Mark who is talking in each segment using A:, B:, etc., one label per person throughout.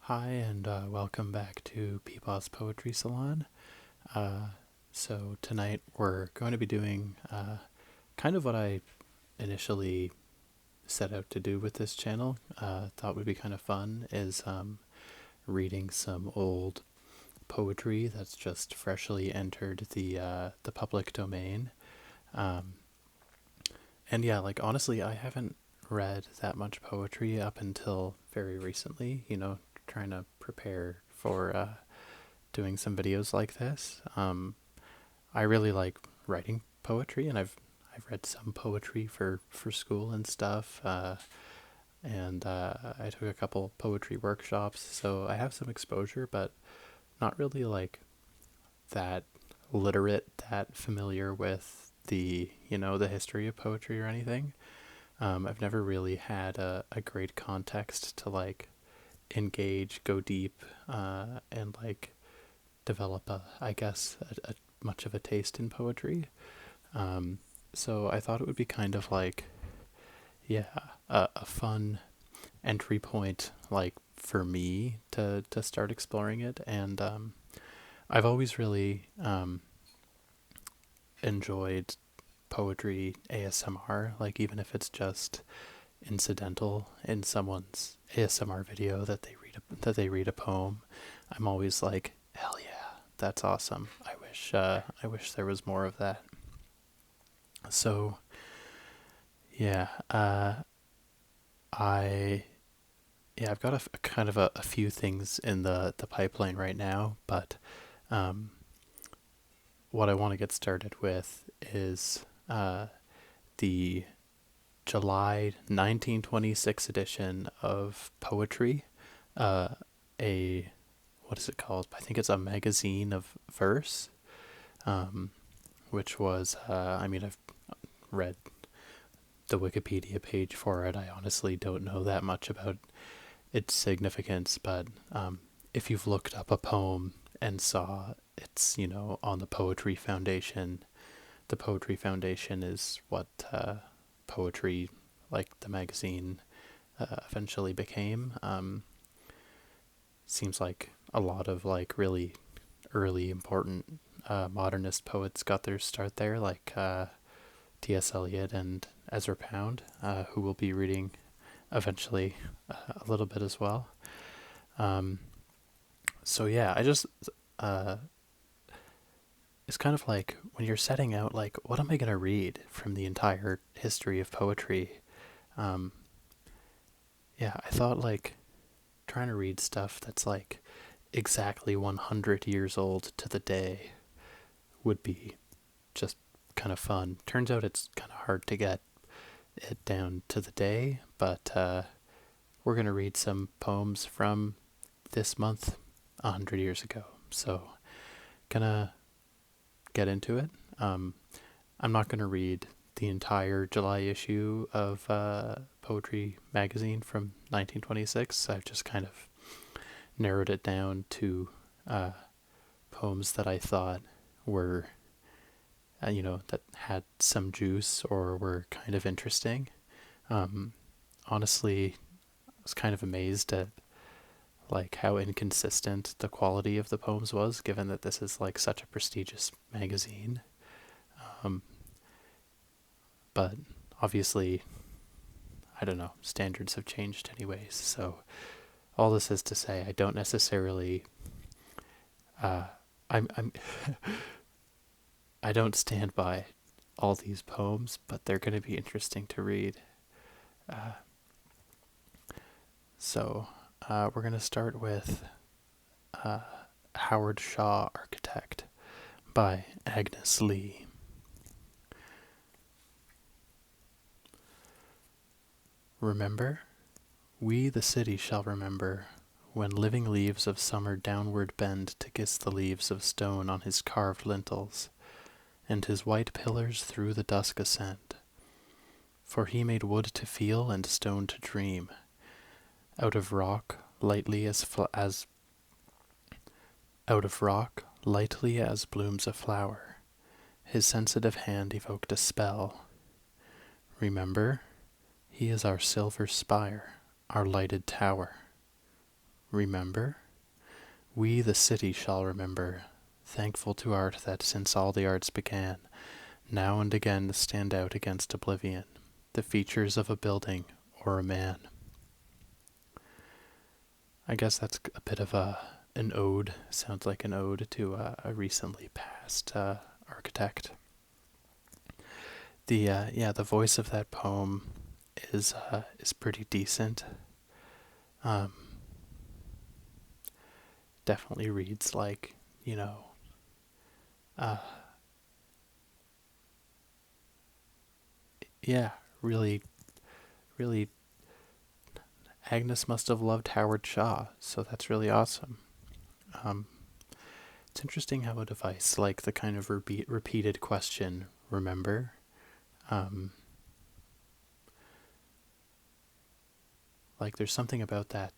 A: Hi, and welcome back to Peepaw's Poetry Salon. Uh, so, tonight we're going to be doing kind of what I initially set out to do with this channel. Thought would be kind of fun is reading some old poetry that's just freshly entered the public domain. Um, and yeah, like honestly, I haven't read that much poetry up until very recently. Trying to prepare for doing some videos like this. I really like writing poetry, and I've read some poetry for school and stuff. And I took a couple poetry workshops, so I have some exposure, but not really like that literate, that familiar with the history of poetry or anything. I've never really had a great context to like engage, go deep, and like develop a much of a taste in poetry. So I thought it would be kind of like, yeah, a fun entry point, like for me to start exploring it. And I've always really enjoyed poetry ASMR, like even if it's just incidental in someone's ASMR video that they read a poem. I'm always like, hell yeah, that's awesome. I wish there was more of that. So yeah, I I've got a kind of a few things in the pipeline right now, but um, what I want to get started with is the July 1926 edition of Poetry, uh, a what is it called? I think it's a magazine of verse, um, which was I've read the Wikipedia page for it. I honestly don't know that much about its significance, but if you've looked up a poem and saw it's on the Poetry Foundation is what poetry, like the magazine, eventually became. Seems like a lot of like really early important modernist poets got their start there, like T.S. Eliot and Ezra Pound, who we'll be reading eventually a little bit as well. Um, so yeah, uh, it's kind of like when you're setting out, like, what am I going to read from the entire history of poetry? Um, yeah, I thought like trying to read stuff that's like exactly 100 years old to the day would be just kind of fun. Turns out it's kind of hard to get it down to the day, but we're going to read some poems from this month 100 years ago. So, gonna get into it. I'm not going to read the entire July issue of Poetry Magazine from 1926. I've just kind of narrowed it down to uh, poems that I thought were, that had some juice or were kind of interesting. Um, Honestly, I was kind of amazed at like how inconsistent the quality of the poems was, given that this is like such a prestigious magazine. Um, but obviously, I don't know, standards have changed anyways. So all this is to say, I don't necessarily, uh, I'm I don't stand by all these poems, but they're going to be interesting to read. Uh, so we're going to start with uh, Howard Shaw Architect by Agnes Lee. Remember? We the city shall remember, when living leaves of summer downward bend to kiss the leaves of stone on his carved lintels, and his white pillars through the dusk ascend. For he made wood to feel and stone to dream, out of rock lightly as out of rock lightly as blooms a flower. His sensitive hand evoked a spell. Remember, he is our silver spire, our lighted tower. remember? We the city shall remember, thankful to art that since all the arts began, now and again stand out against oblivion, the features of a building or a man. I guess that's a bit of an ode. Sounds like an ode to a recently passed architect. The voice of that poem is pretty decent. Um, Definitely reads like, uh, yeah, really, really. Agnes must have loved Howard Shaw, so that's really awesome. Um, it's interesting how a device like the kind of repeated question, remember, um, like there's something about that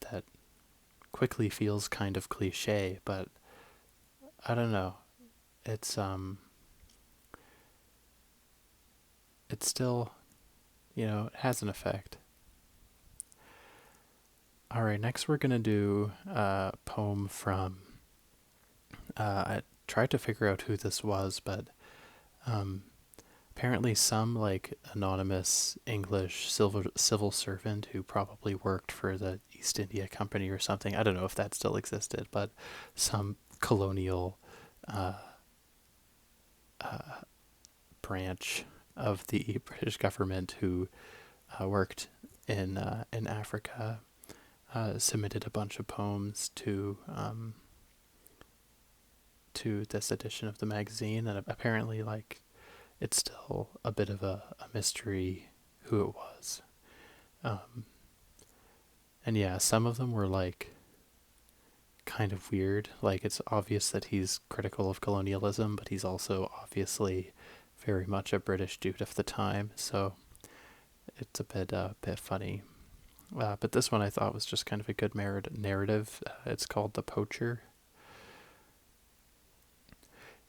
A: quickly feels kind of cliche, but I don't know. It's it's still, it has an effect. All right, next we're gonna do a poem from. I tried to figure out who this was, but um, apparently some like anonymous English civil servant who probably worked for the East India Company or something. I don't know if that still existed, but some colonial uh, uh, branch of the British government who worked in Africa submitted a bunch of poems to this edition of the magazine, and apparently, like, it's still a bit of a mystery who it was. Um, and yeah, some of them were like kind of weird. Like, it's obvious that he's critical of colonialism, but he's also obviously very much a British dude of the time. So it's a bit funny. But this one I thought was just kind of a good narrative. It's called The Poacher.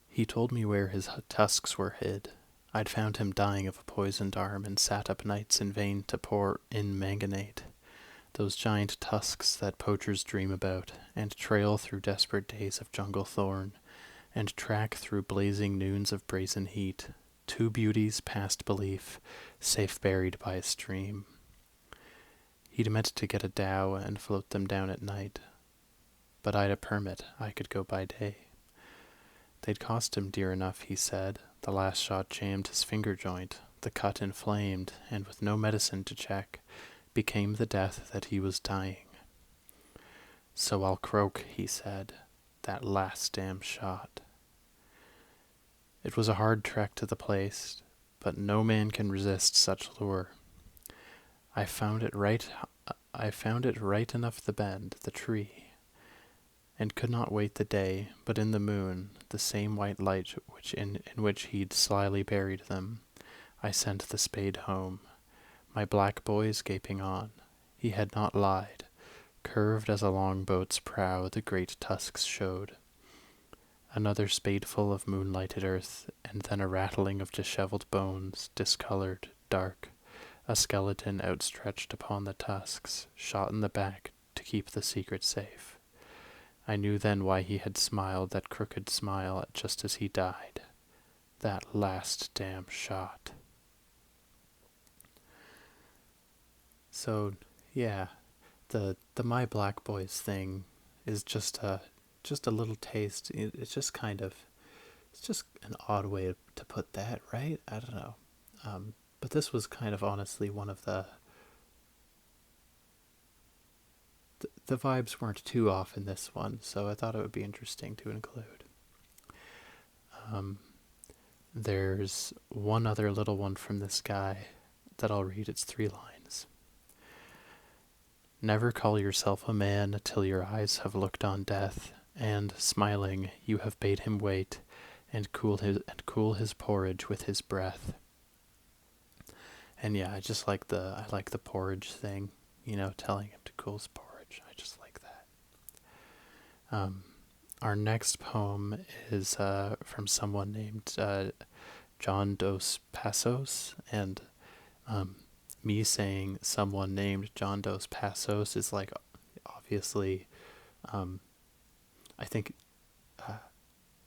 A: He told me where his tusks were hid. I'd found him dying of a poisoned arm and sat up nights in vain to pour in manganate. Those giant tusks that poachers dream about, and trail through desperate days of jungle thorn, and track through blazing noons of brazen heat. Two beauties past belief, safe buried by a stream. He'd meant to get a dhow and float them down at night. But I'd a permit, I could go by day. They'd cost him dear enough, he said. The last shot jammed his finger joint, the cut inflamed, and with no medicine to check, became the death that he was dying. So I'll croak, he said, that last damn shot. It was a hard trek to the place, but no man can resist such lure. I found it right enough the bend, the tree, and could not wait the day, but in the moon, the same white light in which he'd slyly buried them, I sent the spade home, my black boys gaping on. He had not lied. Curved as a longboat's prow, the great tusks showed. Another spadeful of moonlighted earth, and then a rattling of dishevelled bones, discolored, dark, a skeleton outstretched upon the tusks, shot in the back to keep the secret safe. I knew then why he had smiled that crooked smile just as he died. That last damn shot. So, yeah, the My Black Boys thing is just a little taste. It's just kind of, it's just an odd way to put that, right? I don't know. But this was kind of honestly one of the vibes weren't too off in this one, so I thought it would be interesting to include. There's one other little one from this guy that I'll read. It's 3 lines. Never call yourself a man till your eyes have looked on death, and, smiling, you have bade him wait, and cool his porridge with his breath. And yeah, I like the porridge thing, telling him to cool his porridge. I just like that. Our next poem is from someone named John Dos Passos, and me saying someone named John Dos Passos is like obviously I think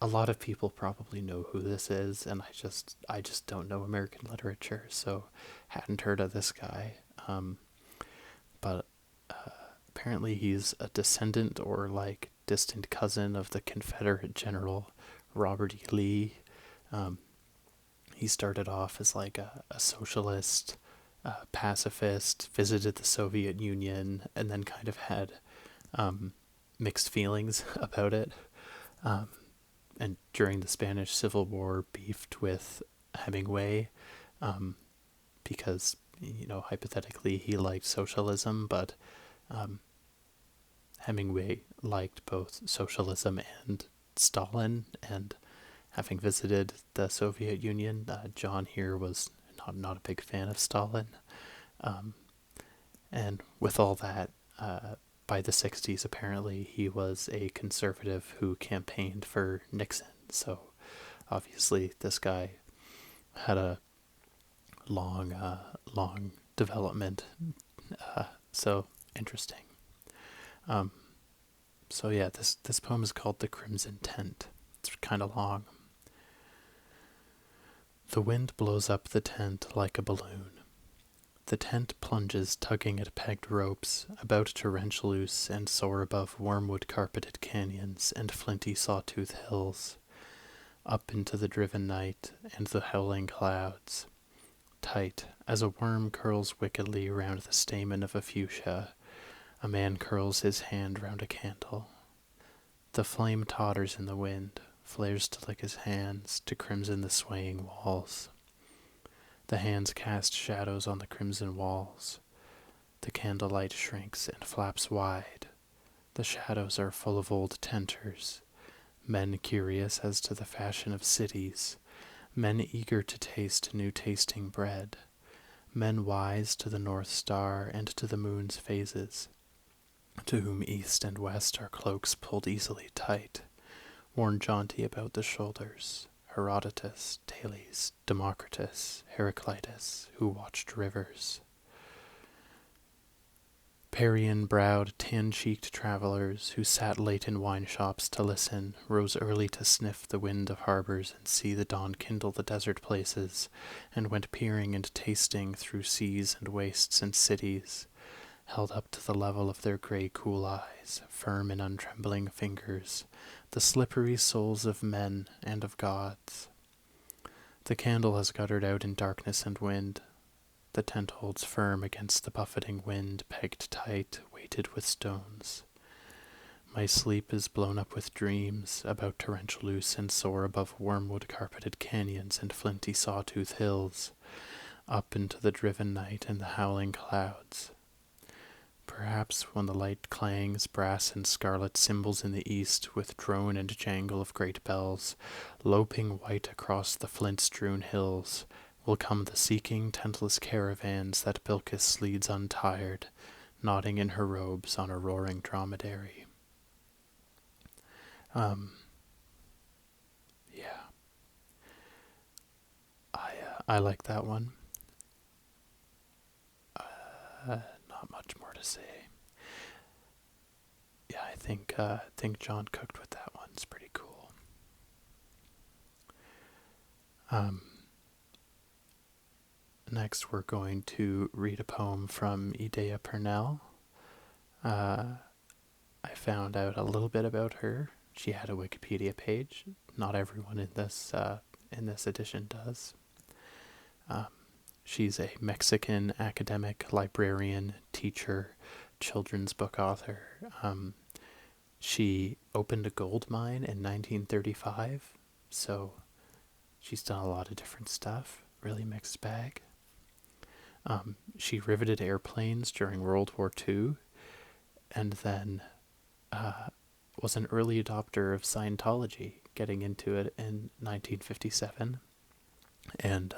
A: a lot of people probably know who this is, and I just don't know American literature, so hadn't heard of this guy. But apparently he's a descendant or like distant cousin of the Confederate General Robert E. Lee. Um, he started off as like a socialist, pacifist, visited the Soviet Union, and then kind of had mixed feelings about it. Um, and during the Spanish Civil War, beefed with Hemingway because, hypothetically, he liked socialism, but Hemingway liked both socialism and Stalin, and having visited the Soviet Union, John here was not a big fan of Stalin. Um, and with all that, by the 60s, apparently, he was a conservative who campaigned for Nixon. So obviously, this guy had a long development. So interesting. Um, so yeah, this poem is called "The Crimson Tent." It's kind of long. The wind blows up the tent like a balloon. The tent plunges, tugging at pegged ropes, about to wrench loose and soar above wormwood-carpeted canyons and flinty sawtooth hills, up into the driven night and the howling clouds. Tight, as a worm curls wickedly round the stamen of a fuchsia, a man curls his hand round a candle. The flame totters in the wind, flares to lick his hands, to crimson the swaying walls. The hands cast shadows on the crimson walls. The candlelight shrinks and flaps wide. The shadows are full of old tenters, men curious as to the fashion of cities, men eager to taste new tasting bread, men wise to the North Star and to the moon's phases, to whom east and west are cloaks pulled easily tight, worn jaunty about the shoulders, Herodotus, Thales, Democritus, Heraclitus, who watched rivers. Parian-browed, tan-cheeked travelers who sat late in wine shops to listen, rose early to sniff the wind of harbors and see the dawn kindle the desert places, and went peering and tasting through seas and wastes and cities, held up to the level of their grey cool eyes, firm and untrembling fingers, the slippery souls of men and of gods. The candle has guttered out in darkness and wind. The tent holds firm against the buffeting wind, pegged tight, weighted with stones. My sleep is blown up with dreams, about to wrench loose and soar above wormwood-carpeted canyons and flinty sawtooth hills, up into the driven night and the howling clouds. Perhaps when the light clangs brass and scarlet cymbals in the east, with drone and jangle of great bells, loping white across the flint-strewn hills, will come the seeking, tentless caravans that Bilkis leads untired, nodding in her robes on a roaring dromedary. Yeah, I like that one. Not much more to say. Yeah, I think John cooked with that one. It's pretty cool. Next, we're going to read a poem from Idea Purnell. I found out a little bit about her. She had a Wikipedia page. Not everyone in this edition does. She's a Mexican academic, librarian, teacher, children's book author. She opened a gold mine in 1935, so she's done a lot of different stuff. Really mixed bag. She riveted airplanes during World War II, and then was an early adopter of Scientology, getting into it in 1957, and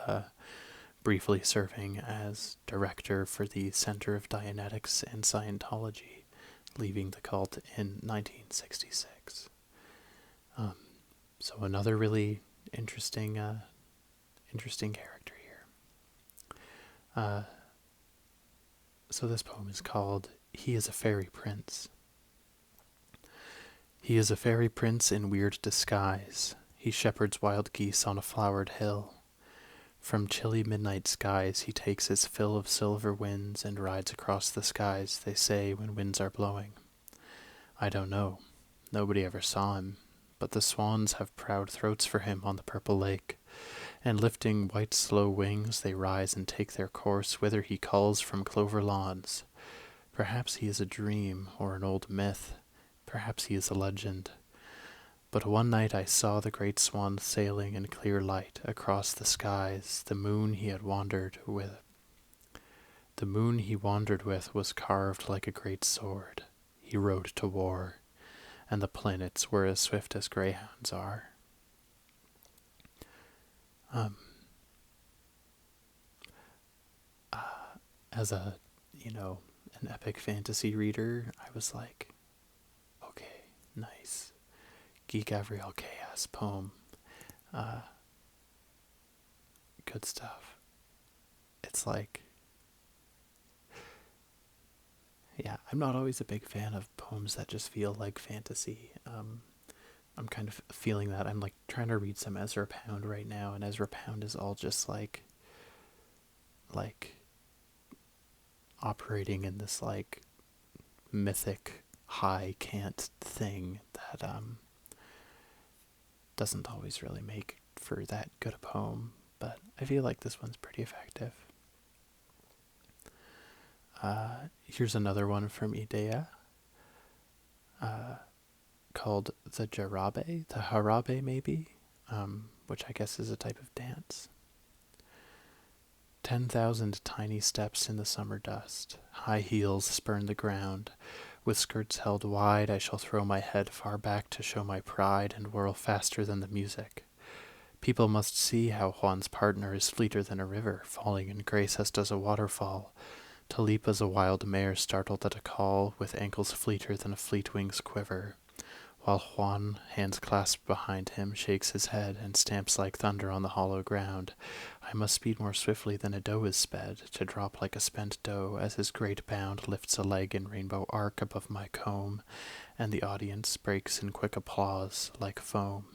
A: briefly serving as director for the Center of Dianetics and Scientology, leaving the cult in 1966. So another really interesting character here. So this poem is called "He is a Fairy Prince." He is a fairy prince in weird disguise. He shepherds wild geese on a flowered hill. From chilly midnight skies he takes his fill of silver winds and rides across the skies, they say, when winds are blowing. I don't know. Nobody ever saw him. But the swans have proud throats for him on the purple lake, and lifting white slow wings they rise and take their course whither he calls from clover lawns. Perhaps he is a dream or an old myth. Perhaps he is a legend. But one night I saw the great swan sailing in clear light across the skies. The moon he wandered with was carved like a great sword. He rode to war, and the planets were as swift as greyhounds are. Um, as a, an epic fantasy reader, I was like, okay, nice. Guy Gavriel Chaos poem. Good stuff. It's like, yeah, I'm not always a big fan of poems that just feel like fantasy. I'm kind of feeling that. I'm like trying to read some Ezra Pound right now, and Ezra Pound is all just like operating in this like mythic high cant thing that doesn't always really make for that good a poem, but I feel like this one's pretty effective. Here's another one from Idea, called the Harabe maybe, which I guess is a type of dance. 10,000 tiny steps in the summer dust, high heels spurn the ground. With skirts held wide, I shall throw my head far back to show my pride and whirl faster than the music. People must see how Juan's partner is fleeter than a river, falling in grace as does a waterfall, to leap as a wild mare startled at a call, with ankles fleeter than a fleet wing's quiver, while Juan, hands clasped behind him, shakes his head and stamps like thunder on the hollow ground. I must speed more swiftly than a doe is sped, to drop like a spent doe as his great bound lifts a leg in rainbow arc above my comb, and the audience breaks in quick applause like foam.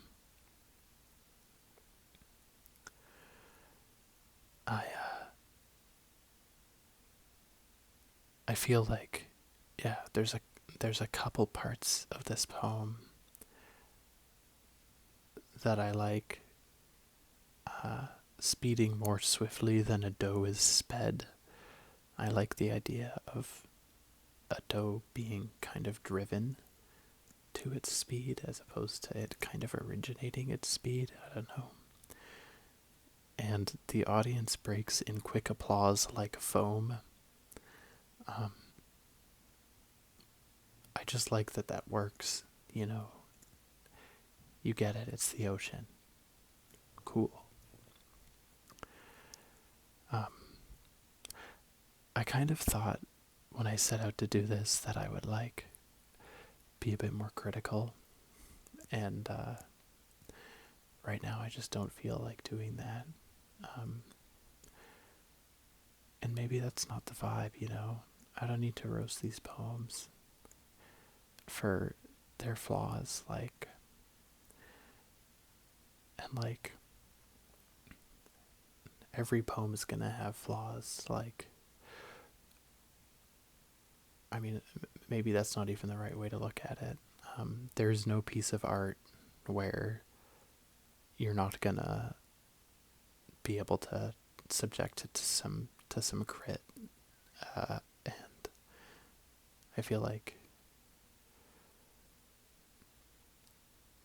A: I feel like, yeah, there's a couple parts of this poem that I like. Speeding more swiftly than a doe is sped. I like the idea of a doe being kind of driven to its speed as opposed to it kind of originating its speed. I don't know. And the audience breaks in quick applause like foam. I just like that works, You get it, it's the ocean. Cool. I kind of thought when I set out to do this that I would be a bit more critical, and right now I just don't feel like doing that. And maybe that's not the vibe, I don't need to roast these poems for their flaws, and every poem is gonna have flaws, I mean, maybe that's not even the right way to look at it. There's no piece of art where you're not gonna be able to subject it to some crit, and I feel like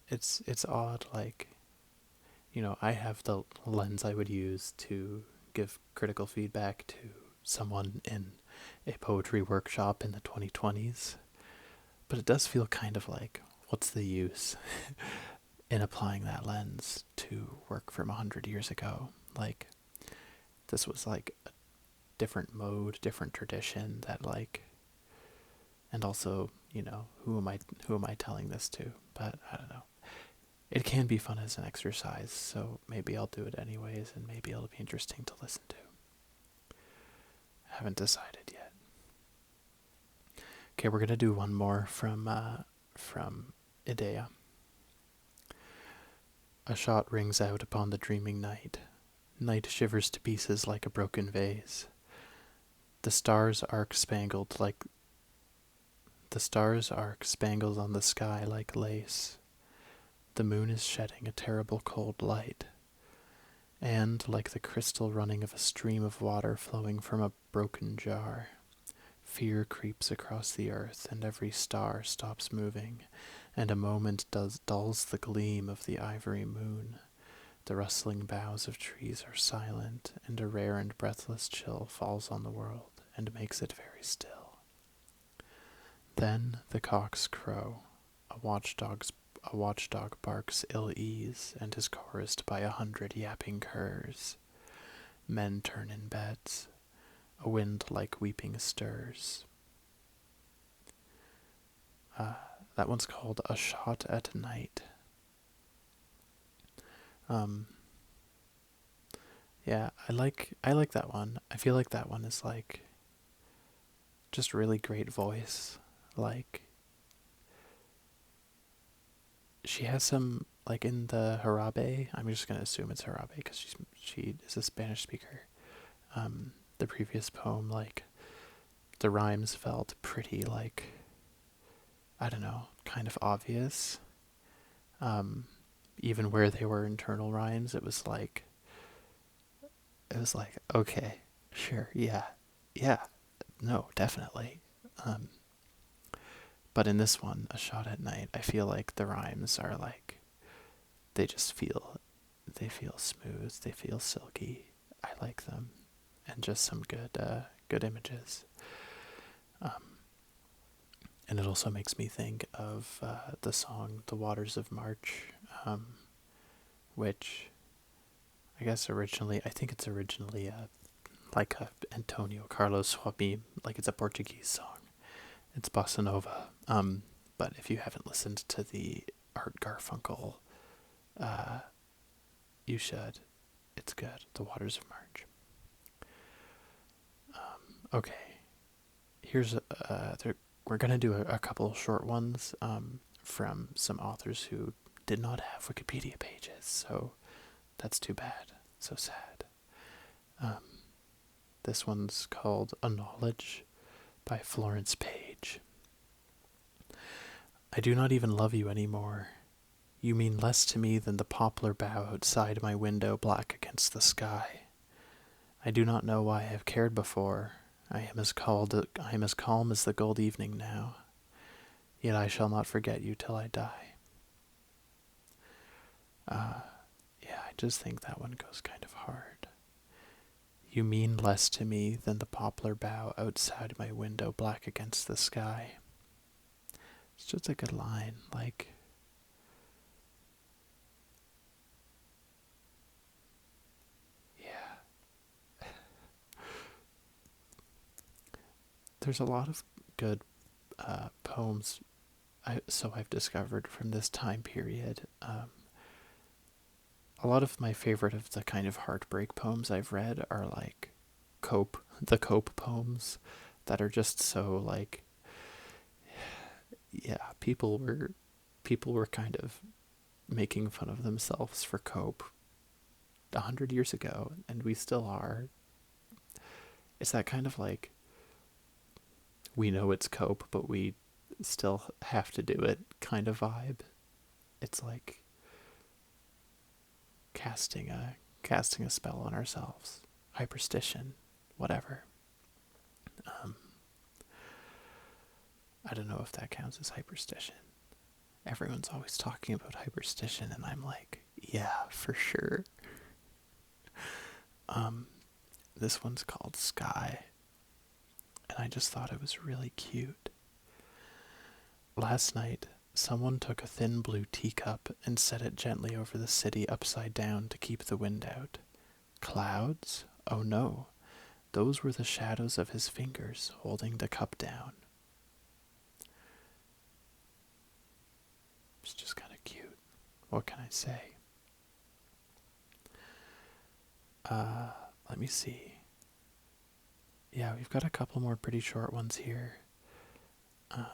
A: it's odd. I have the lens I would use to give critical feedback to someone in a poetry workshop in the 2020s, but it does feel kind of like, what's the use in applying that lens to work from 100 years ago? This was a different mode, different tradition that and also, who am I telling this to? But I don't know. It can be fun as an exercise, so maybe I'll do it anyways, and maybe it'll be interesting to listen to. Haven't decided yet. Okay, we're gonna do one more from Idea. A shot rings out upon the dreaming night. Night shivers to pieces like a broken vase. The stars arc spangled like the stars arc spangled on the sky like lace. The moon is shedding a terrible cold light, and like the crystal running of a stream of water flowing from a broken jar, fear creeps across the earth, and every star stops moving, and a moment dulls the gleam of the ivory moon. The rustling boughs of trees are silent, and a rare and breathless chill falls on the world and makes it very still. Then the cocks crow. A watchdog barks ill-ease and is chorused by 100 yapping curs. Men turn in beds. A wind like weeping stirs. That one's called A Shot at Night. Yeah, I like that one. I feel like that one is like just really great voice. Like she has some like in the Jarabe. I'm just gonna assume it's Jarabe because she is a Spanish speaker. The previous poem, like the rhymes felt pretty like I don't know, kind of obvious. Even where they were internal rhymes, it was like okay, sure, yeah, yeah, no, definitely. Um, but in this one, A Shot at Night, I feel like the rhymes are like they just feel they feel smooth, they feel silky. I like them, and just some good images. Um, and it also makes me think of the song "The Waters of March," um, which I think it's originally like a Antonio Carlos Jobim, like it's a Portuguese song. It's bossa nova. But if you haven't listened to the Art Garfunkel, uh, you should. It's good. The Waters of March. Okay, here's we're gonna do a couple short ones from some authors who did not have Wikipedia pages, so that's too bad. So sad. Um, this one's called A Knowledge by Florence Page. I do not even love you anymore. You mean less to me than the poplar bough outside my window black against the sky. I do not know why I have cared before. I am as calm as the gold evening now. Yet I shall not forget you till I die. Yeah, I just think that one goes kind of hard. You mean less to me than the poplar bough outside my window black against the sky. It's just a good line. Like, yeah. There's a lot of good poems I've discovered from this time period. A lot of my favorite of the kind of heartbreak poems I've read are like the Cope poems that are just so like, yeah, people were kind of making fun of themselves for Cope 100 years ago, and we still are. It's that kind of like we know it's Cope, but we still have to do it kind of vibe. It's like casting a spell on ourselves, hyperstition, whatever. Um, I don't know if that counts as hyperstition. Everyone's always talking about hyperstition, and I'm like, yeah, for sure. Um, this one's called Sky, and I just thought it was really cute. Last night, someone took a thin blue teacup and set it gently over the city upside down to keep the wind out. Clouds? Oh no, those were the shadows of his fingers holding the cup down. It's just kind of cute. What can I say? Let me see. Yeah, we've got a couple more pretty short ones here. Um,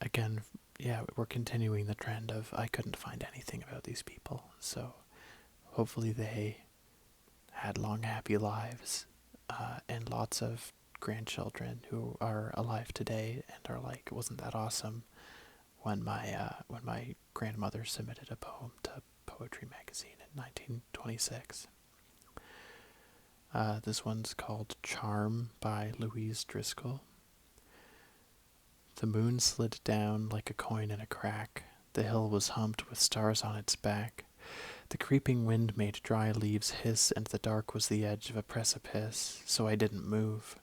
A: again, yeah, we're continuing the trend of I couldn't find anything about these people. So hopefully they had long, happy lives, and lots of grandchildren who are alive today and are like, wasn't that awesome when my grandmother submitted a poem to Poetry Magazine in 1926. This one's called Charm by Louise Driscoll. The moon slid down like a coin in a crack. The hill was humped with stars on its back. The creeping wind made dry leaves hiss, and the dark was the edge of a precipice, so I didn't move.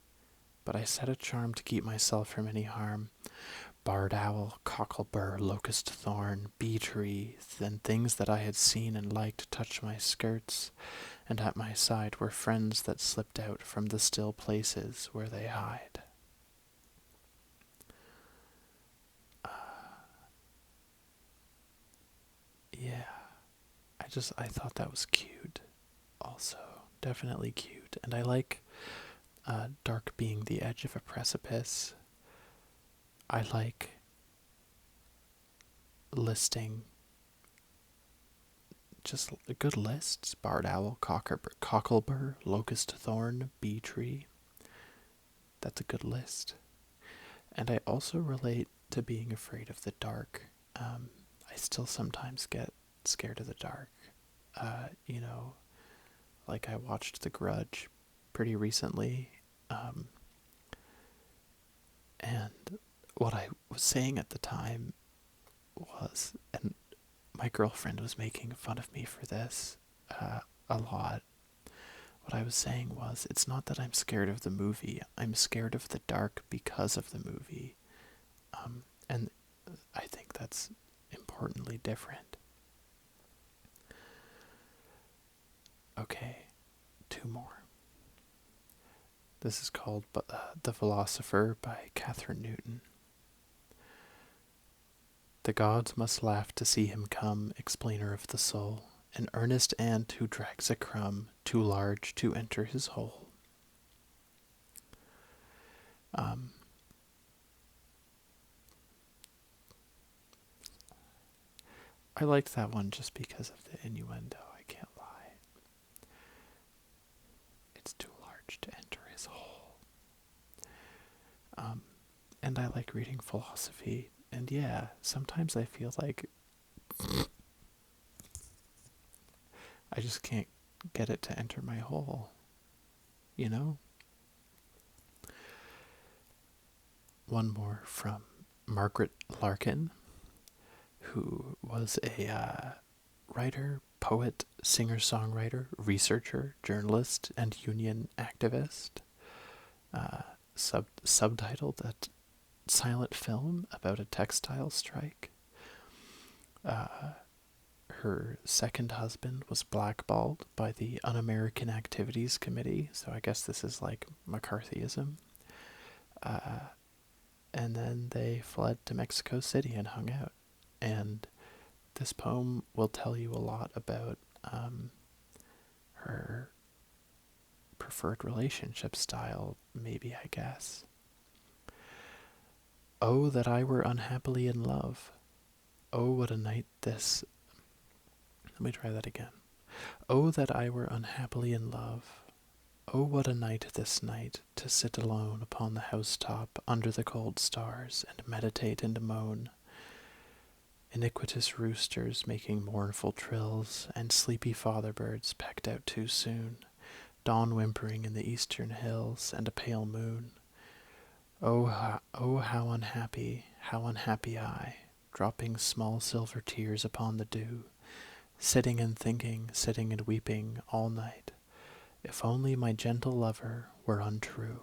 A: But I set a charm to keep myself from any harm. Barred owl, cocklebur, locust thorn, bee tree, then things that I had seen and liked touched my skirts, and at my side were friends that slipped out from the still places where they hide. Yeah, I thought that was cute. Also, definitely cute, and I like dark being the edge of a precipice. I like listing just good lists: barred owl, cocklebur, locust thorn, bee tree. That's a good list. And I also relate to being afraid of the dark. I still sometimes get scared of the dark. You know, like I watched The Grudge pretty recently. And what I was saying at the time was, and my girlfriend was making fun of me for this a lot. What I was saying was, it's not that I'm scared of the movie. I'm scared of the dark because of the movie. And I think that's importantly different. Okay, two more. This is called The Philosopher by Catherine Newton. The gods must laugh to see him come, explainer of the soul, an earnest ant who drags a crumb too large to enter his hole. I liked that one just because of the innuendo, I can't lie. It's too large to enter his hole. And I like reading philosophy, and yeah, sometimes I feel like I just can't get it to enter my hole, you know? One more from Margaret Larkin, who was a writer, poet, singer-songwriter, researcher, journalist, and union activist. Subtitled a silent film about a textile strike. Her second husband was blackballed by the Un-American Activities Committee, so I guess this is like McCarthyism. And then they fled to Mexico City and hung out. And this poem will tell you a lot about her preferred relationship style, maybe, I guess. Oh, that I were unhappily in love. Oh, what a night this. Let me try that again. Oh, that I were unhappily in love. Oh, what a night this night, to sit alone upon the housetop under the cold stars and meditate and moan. Iniquitous roosters making mournful trills, and sleepy father birds pecked out too soon, dawn whimpering in the eastern hills, and a pale moon. Oh, how unhappy I, dropping small silver tears upon the dew, sitting and thinking, sitting and weeping all night, if only my gentle lover were untrue.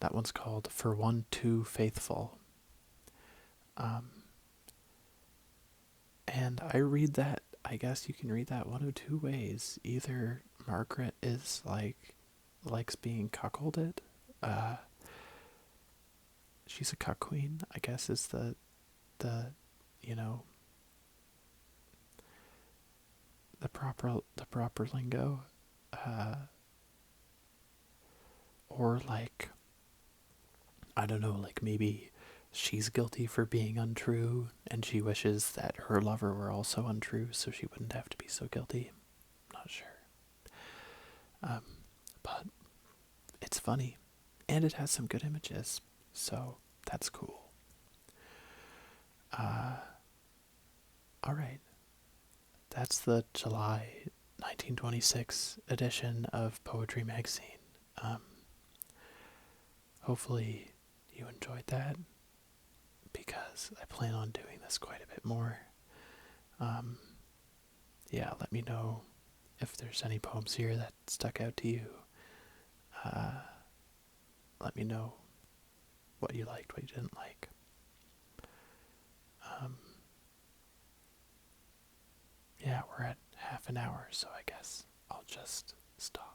A: That one's called For One Too Faithful. And I read that, I guess you can read that one of two ways. Either Margaret is likes being cuckolded. She's a cuck queen, I guess is the you know the proper lingo. Or like, I don't know, like maybe she's guilty for being untrue, and she wishes that her lover were also untrue so she wouldn't have to be so guilty. I'm not sure. But it's funny, and it has some good images, so that's cool. Alright, that's the July 1926 edition of Poetry Magazine. Hopefully you enjoyed that, because I plan on doing this quite a bit more. Yeah, let me know if there's any poems here that stuck out to you. Let me know what you liked, what you didn't like. Yeah, we're at half an hour, so I guess I'll just stop.